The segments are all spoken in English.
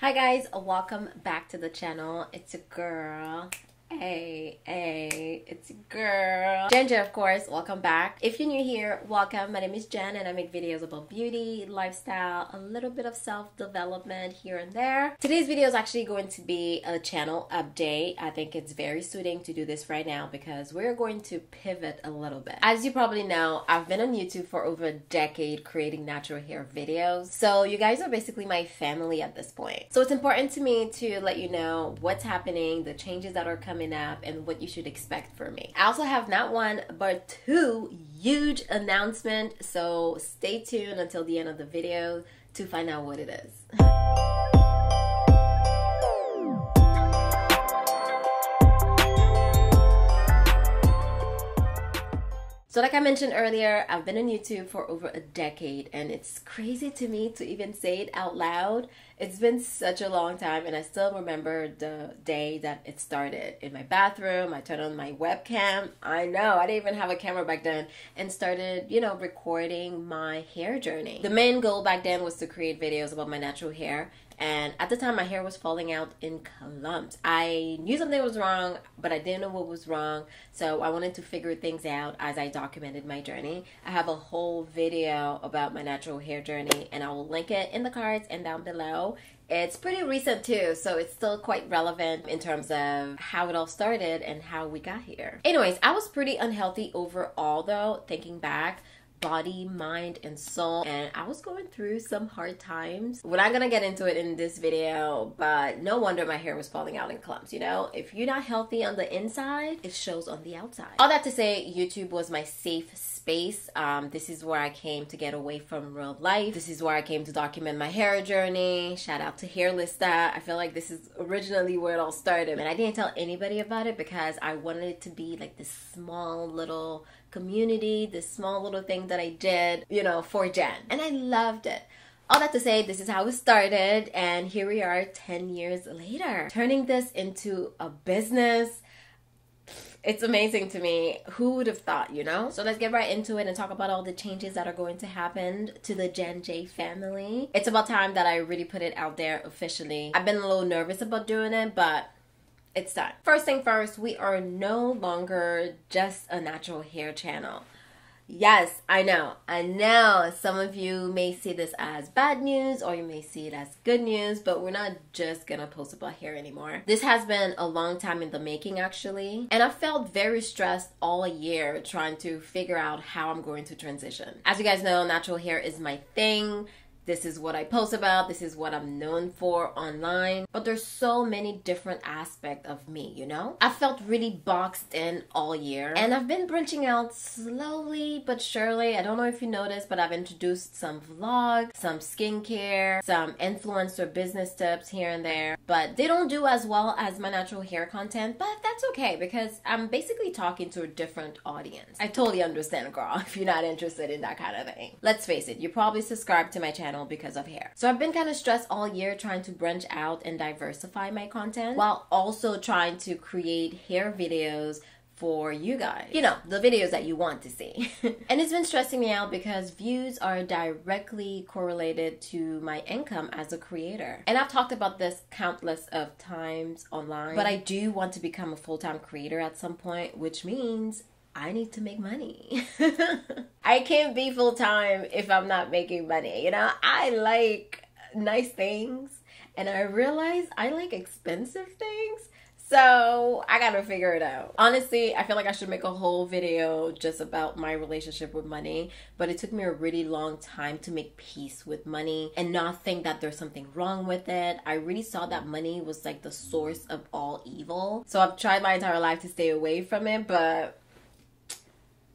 Hi guys, welcome back to the channel. It's a girl. Hey, it's a girl. Jen, of course, welcome back. If you're new here, welcome. My name is Jen and I make videos about beauty, lifestyle, a little bit of self-development here and there. Today's video is actually going to be a channel update. I think it's very suiting to do this right now because we're going to pivot a little bit. As you probably know, I've been on YouTube for over a decade creating natural hair videos. So you guys are basically my family at this point. So it's important to me to let you know what's happening, the changes that are coming up, and what you should expect from me. I also have not one but two huge announcements, so stay tuned until the end of the video to find out what it is. So like I mentioned earlier, I've been on YouTube for over a decade and it's crazy to me to even say it out loud. It's been such a long time and I still remember the day that it started. In my bathroom, I turned on my webcam. I know, I didn't even have a camera back then, and started, recording my hair journey. The main goal back then was to create videos about my natural hair. And at the time, my hair was falling out in clumps. I knew something was wrong, but I didn't know what was wrong. So I wanted to figure things out as I documented my journey. I have a whole video about my natural hair journey, and I will link it in the cards and down below. It's pretty recent too, so it's still quite relevant in terms of how it all started and how we got here. Anyways, I was pretty unhealthy overall though, thinking back. Body, mind, and soul, and I was going through some hard times. We're not gonna get into it in this video, but no wonder my hair was falling out in clumps. If you're not healthy on the inside, it shows on the outside. All that to say, YouTube was my safe space. This is where I came to get away from real life. This is where I came to document my hair journey. Shout out to Hairlista. I feel like this is originally where it all started, and I didn't tell anybody about it because I wanted it to be like this small little community, this small little thing that I did, for Jen. And I loved it. All that to say, this is how it started, and here we are 10 years later. Turning this into a business, it's amazing to me. Who would have thought, So let's get right into it and talk about all the changes that are going to happen to the Jen J family. It's about time that I really put it out there officially. I've been a little nervous about doing it, but it's done. First thing first, we are no longer just a natural hair channel. Yes, I know some of you may see this as bad news or you may see it as good news, but we're not just gonna post about hair anymore. This has been a long time in the making actually, and I felt very stressed all year trying to figure out how I'm going to transition. As you guys know, natural hair is my thing. This is what I post about. This is what I'm known for online. But there's so many different aspects of me, I felt really boxed in all year. And I've been branching out slowly but surely. I don't know if you noticed, but I've introduced some vlogs, some skincare, some influencer business tips here and there. But they don't do as well as my natural hair content. But that's okay because I'm basically talking to a different audience. I totally understand, girl, if you're not interested in that kind of thing. Let's face it, you probably subscribe to my channel because of hair. So I've been kind of stressed all year trying to branch out and diversify my content while also trying to create hair videos for you guys. The videos that you want to see. And it's been stressing me out because views are directly correlated to my income as a creator. And I've talked about this countless of times online, but I do want to become a full-time creator at some point, which means I need to make money. I can't be full-time if I'm not making money. I like nice things and I realize I like expensive things. So I gotta figure it out. Honestly, I feel like I should make a whole video just about my relationship with money, but it took me a really long time to make peace with money and not think that there's something wrong with it. I really saw that money was like the source of all evil. So I've tried my entire life to stay away from it, but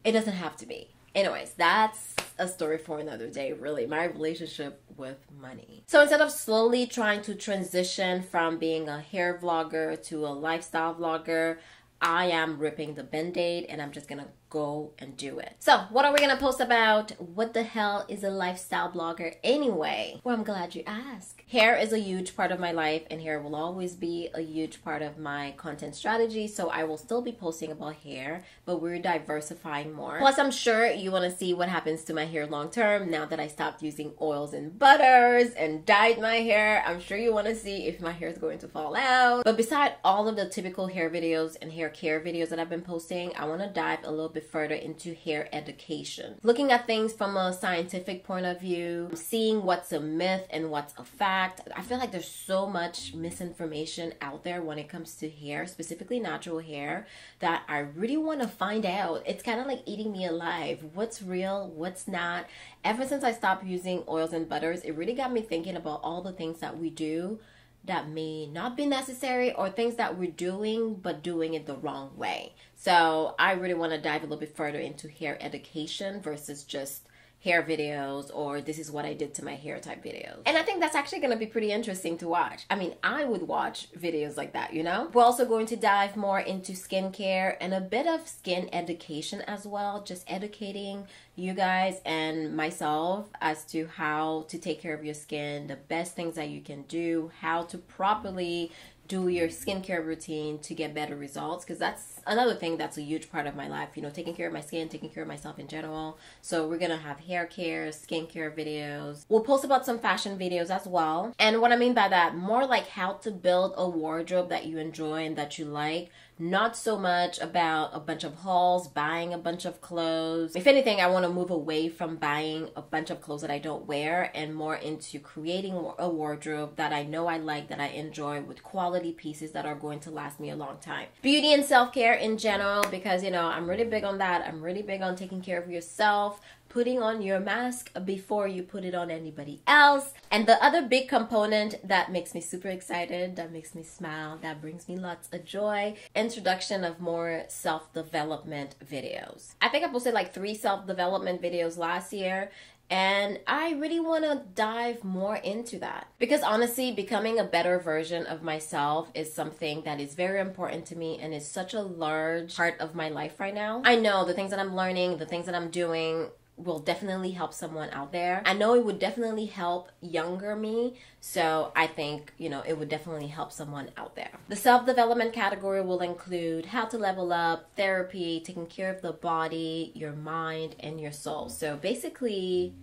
it doesn't have to be. Anyways, that's a story for another day, really. My relationship with money. So instead of slowly trying to transition from being a hair vlogger to a lifestyle vlogger, I am ripping the band-aid and I'm just gonna go and do it. So what are we gonna post about? What the hell is a lifestyle blogger anyway? Well, I'm glad you asked. Hair is a huge part of my life, and hair will always be a huge part of my content strategy. So I will still be posting about hair, but we're diversifying more. Plus, I'm sure you want to see what happens to my hair long term now that I stopped using oils and butters and dyed my hair. I'm sure you want to see if my hair is going to fall out. But beside all of the typical hair videos and hair care videos that I've been posting, I want to dive a little bit further into hair education. Looking at things from a scientific point of view, seeing what's a myth and what's a fact. I feel like there's so much misinformation out there when it comes to hair, specifically natural hair, that I really want to find out. It's kind of like eating me alive. What's real? What's not? Ever since I stopped using oils and butters, it really got me thinking about all the things that we do that may not be necessary, or things that we're doing but doing it the wrong way. So I really want to dive a little bit further into hair education versus just hair videos or this is what I did to my hair type videos. And I think that's actually going to be pretty interesting to watch. I mean, I would watch videos like that, you know? We're also going to dive more into skincare and a bit of skin education as well, just educating you guys and myself as to how to take care of your skin, the best things that you can do, how to properly do your skincare routine to get better results, because that's another thing that's a huge part of my life, you know, taking care of my skin, taking care of myself in general. So we're gonna have hair care, skincare videos. We'll post about some fashion videos as well. And what I mean by that, more like how to build a wardrobe that you enjoy and that you like, not so much about a bunch of hauls, buying a bunch of clothes. If anything, I want to move away from buying a bunch of clothes that I don't wear and more into creating a wardrobe that I know I like, that I enjoy, with quality pieces that are going to last me a long time. Beauty and self-care in general, because, you know, I'm really big on that. I'm really big on taking care of yourself, putting on your mask before you put it on anybody else. And the other big component that makes me super excited, that makes me smile, that brings me lots of joy, introduction of more self-development videos. I think I posted like 3 self-development videos last year, and I really want to dive more into that, because honestly, becoming a better version of myself is something that is very important to me and is such a large part of my life right now. I know the things that I'm learning, the things that I'm doing will definitely help someone out there. I know it would definitely help younger me, so I think, you know, it would definitely help someone out there. The self-development category will include how to level up, therapy, taking care of the body, your mind, and your soul. So basically,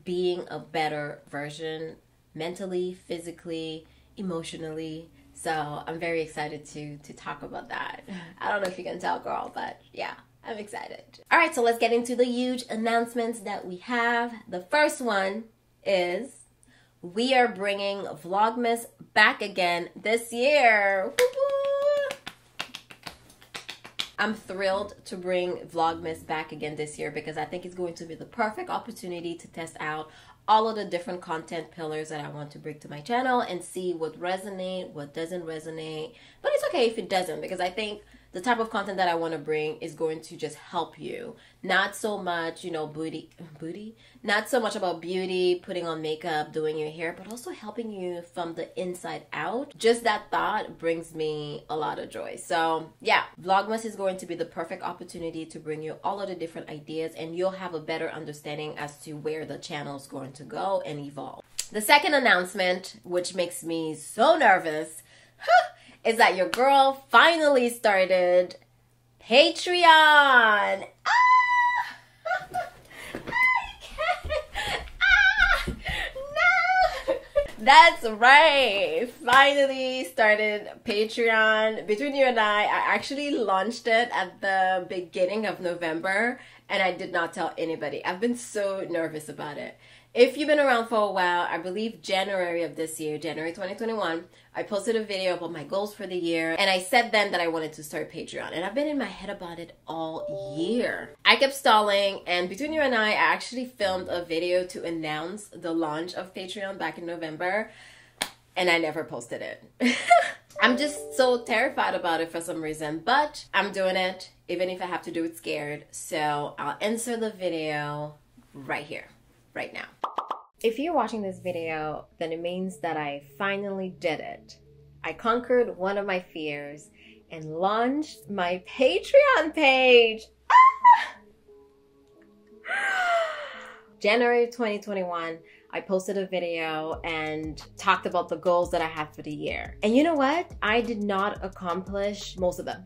being a better version mentally, physically, emotionally. So I'm very excited to talk about that. I don't know if you can tell, girl, but yeah, I'm excited. All right, so let's get into the huge announcements that we have. The first one is we are bringing Vlogmas back again this year. Woo-hoo! I'm thrilled to bring Vlogmas back again this year because I think it's going to be the perfect opportunity to test out all of the different content pillars that I want to bring to my channel and see what resonates, what doesn't resonate. But it's okay if it doesn't, because I think the type of content that I want to bring is going to just help you. Not so much, you know, not so much about beauty, putting on makeup, doing your hair, but also helping you from the inside out. Just that thought brings me a lot of joy. So yeah, Vlogmas is going to be the perfect opportunity to bring you all of the different ideas, and you'll have a better understanding as to where the channel is going to go and evolve. The second announcement, which makes me so nervous, is that your girl finally started Patreon. No! That's right. Finally started Patreon. Between you and I actually launched it at the beginning of November, and I did not tell anybody. I've been so nervous about it. If you've been around for a while, I believe January of this year, January 2021, I posted a video about my goals for the year, and I said then that I wanted to start Patreon, and I've been in my head about it all year. I kept stalling, and between you and I actually filmed a video to announce the launch of Patreon back in November, and I never posted it. I'm just so terrified about it for some reason, but I'm doing it, even if I have to do it scared. So I'll insert the video right here, right now. If you're watching this video, then it means that I finally did it. I conquered one of my fears and launched my Patreon page. January 2021, I posted a video and talked about the goals that I had for the year. And you know what? I did not accomplish most of them.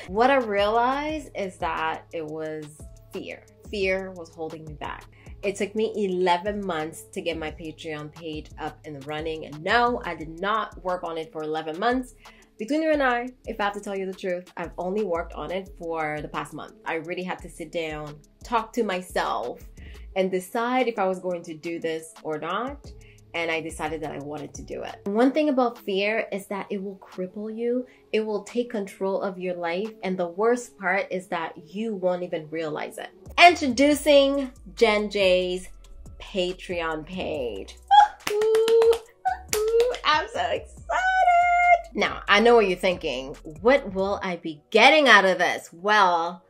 What I realized is that it was fear. Fear was holding me back. It took me 11 months to get my Patreon page up and running. And no, I did not work on it for 11 months. Between you and I, if I have to tell you the truth, I've only worked on it for the past month. I really had to sit down, talk to myself, and decide if I was going to do this or not. And I decided that I wanted to do it. One thing about fear is that it will cripple you. It will take control of your life. And the worst part is that you won't even realize it. Introducing Jen J's Patreon page. I'm so excited. Now, I know what you're thinking. What will I be getting out of this? Well,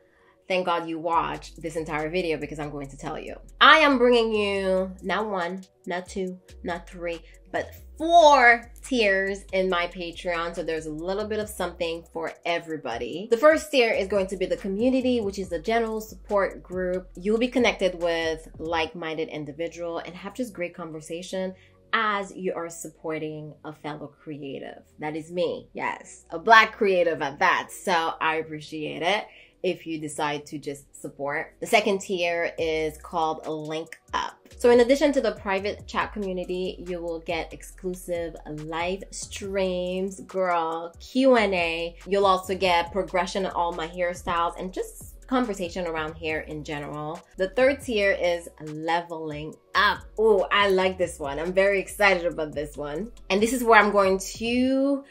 thank God you watched this entire video because I'm going to tell you. I am bringing you not 1, not 2, not 3, but 4 tiers in my Patreon. So there's a little bit of something for everybody. The first tier is going to be the community, which is the general support group. You'll be connected with like-minded individuals and have just great conversation as you are supporting a fellow creative. That is me, yes, a Black creative at that. So I appreciate it if you decide to just support. The second tier is called a Link Up. So in addition to the private chat community, you will get exclusive live streams, girl, Q&A. You'll also get progression on all my hairstyles and just conversation around hair in general. The third tier is leveling up. Oh, I like this one. I'm very excited about this one. And this is where I'm going to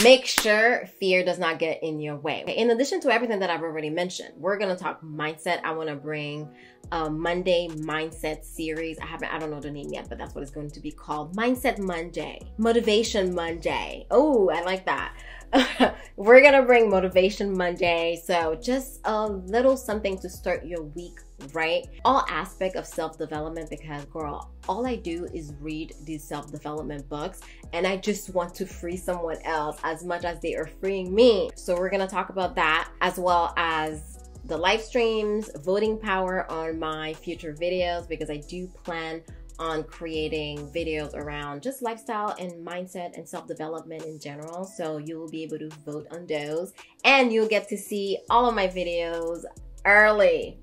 make sure fear does not get in your way. In addition to everything that I've already mentioned, we're gonna talk mindset. I wanna bring a Monday mindset series. I don't know the name yet, but that's what it's going to be called. Mindset Monday, Motivation Monday. Oh, I like that. We're gonna bring Motivation Monday. So just a little something to start your week right. All aspect of self-development, because girl, all I do is read these self-development books and I just want to free someone else as much as they are freeing me. So we're gonna talk about that, as well as the live streams, voting power on my future videos, because I do plan on creating videos around just lifestyle and mindset and self-development in general. So you will be able to vote on those and you'll get to see all of my videos early.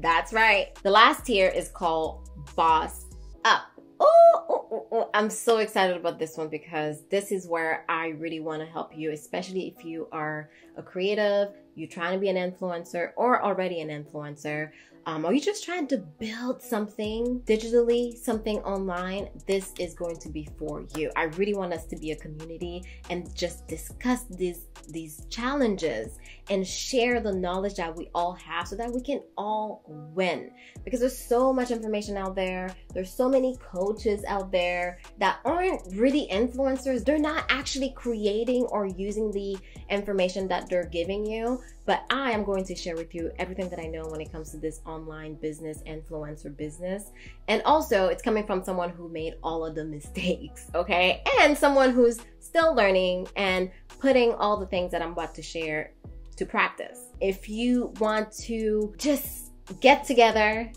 That's right. The last tier is called Boss Up. Oh, I'm so excited about this one because this is where I really want to help you, especially if you are a creative, you're trying to be an influencer or already an influencer, or you're just trying to build something digitally, something online. This is going to be for you. I really want us to be a community and just discuss these challenges and share the knowledge that we all have so that we can all win. Because there's so much information out there. There's so many coaches out there that aren't really influencers. They're not actually creating or using the information that they're giving you. But I am going to share with you everything that I know when it comes to this online business, influencer business. And also, it's coming from someone who made all of the mistakes, okay? And someone who's still learning and putting all the things that I'm about to share to practice. If you want to just get together,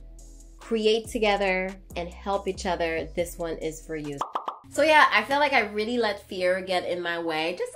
create together, and help each other, this one is for you. So yeah, I feel like I really let fear get in my way just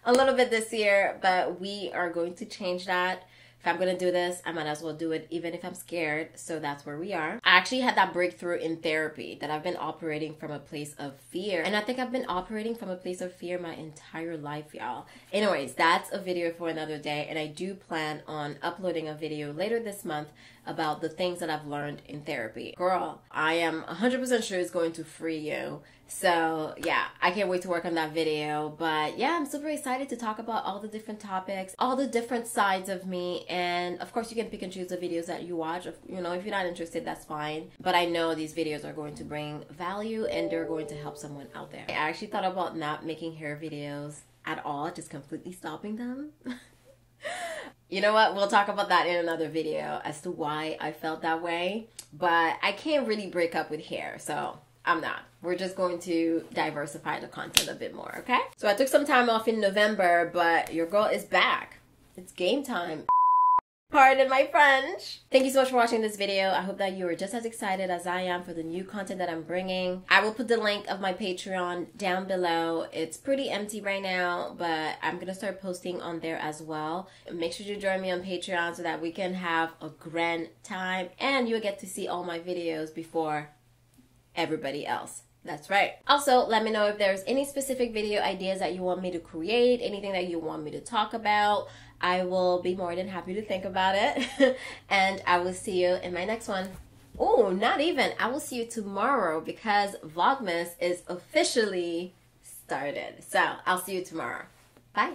a little bit this year, but we are going to change that. If I'm gonna do this, I might as well do it even if I'm scared. So that's where we are. I actually had that breakthrough in therapy that I've been operating from a place of fear. And I think I've been operating from a place of fear my entire life, y'all. Anyways, that's a video for another day. And I do plan on uploading a video later this month about the things that I've learned in therapy. Girl, I am 100% sure it's going to free you. So yeah, I can't wait to work on that video. But yeah, I'm super excited to talk about all the different topics, all the different sides of me. And of course, you can pick and choose the videos that you watch. You know, if you're not interested, that's fine. But I know these videos are going to bring value and they're going to help someone out there. I actually thought about not making hair videos at all, just completely stopping them. You know what? We'll talk about that in another video as to why I felt that way. But I can't really break up with hair, so I'm not. We're just going to diversify the content a bit more, okay? So I took some time off in November, but your girl is back. It's game time. Pardon my French. Thank you so much for watching this video. I hope that you are just as excited as I am for the new content that I'm bringing. I will put the link of my Patreon down below. It's pretty empty right now, but I'm going to start posting on there as well. Make sure you join me on Patreon so that we can have a grand time and you'll get to see all my videos before everybody else. That's right. Also, let me know if there's any specific video ideas that you want me to create, anything that you want me to talk about. I will be more than happy to think about it. And I will see you in my next one. Oh, not even. I will see you tomorrow because Vlogmas is officially started. So I'll see you tomorrow. Bye.